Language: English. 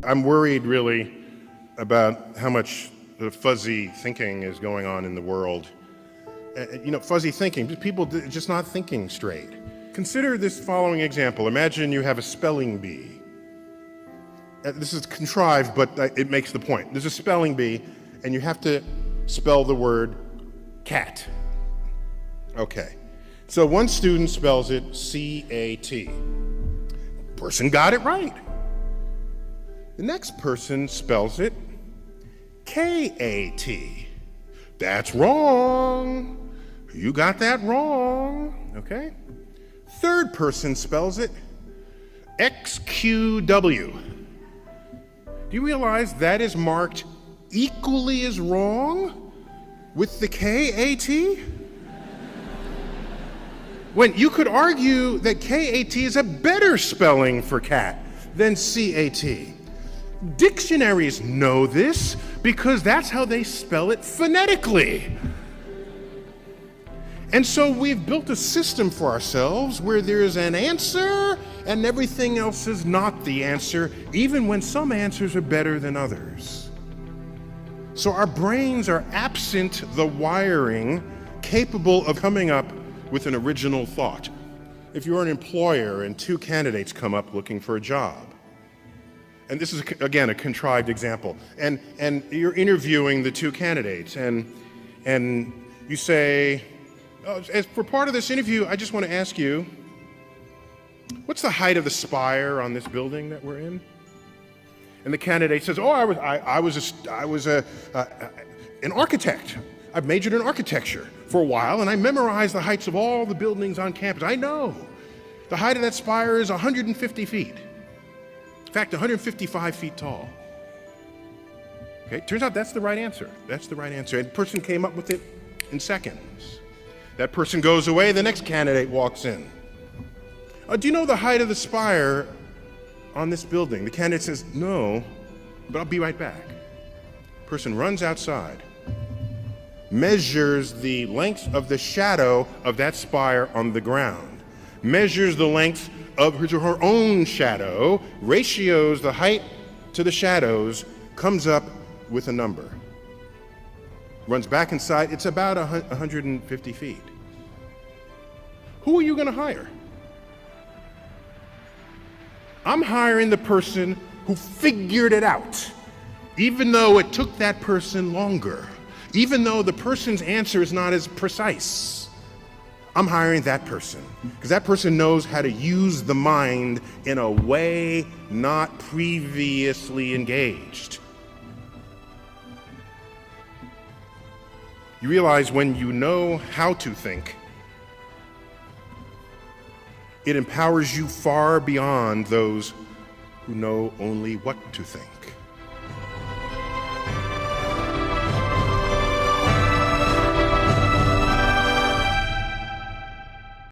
I'm worried really about how much fuzzy thinking is going on in the world. Fuzzy thinking, people just not thinking straight. Consider this following example. Imagine you have a spelling bee. This is contrived, but it makes the point. There's a spelling bee, and you have to spell the word cat. Okay. So one student spells it C-A-T. Person got it right. The next person spells it K-A-T. That's wrong. You got that wrong. Okay. Third person spells it X-Q-W. Do you realize that is marked equally as wrong with the K-A-T? When you could argue that K-A-T is a better spelling for cat than C-A-T. Dictionaries know this because that's how they spell it phonetically. And so we've built a system for ourselves where there's an answer and everything else is not the answer, even when some answers are better than others. So our brains are absent the wiring capable of coming up with an original thought. If you're an employer and two candidates come up looking for a job, and this is, again, a contrived example, and you're interviewing the two candidates, and you say, as for part of this interview, I just want to ask you, what's the height of the spire on this building that we're in? And the candidate says, oh, I was an architect. I've majored in architecture for a while, and I memorized the heights of all the buildings on campus. I know the height of that spire is 150 feet. In fact, 155 feet tall. Okay, turns out that's the right answer. That's the right answer. And the person came up with it in seconds. That person goes away, the next candidate walks in. Do you know the height of the spire on this building? The candidate says, no, but I'll be right back. Person runs outside, measures the length of the shadow of that spire on the ground, measures the length of his or her own shadow, ratios the height to the shadows, comes up with a number. Runs back inside, it's about 150 feet. Who are you going to hire? I'm hiring the person who figured it out, even though it took that person longer, even though the person's answer is not as precise. I'm hiring that person because that person knows how to use the mind in a way not previously engaged. You realize when you know how to think, it empowers you far beyond those who know only what to think.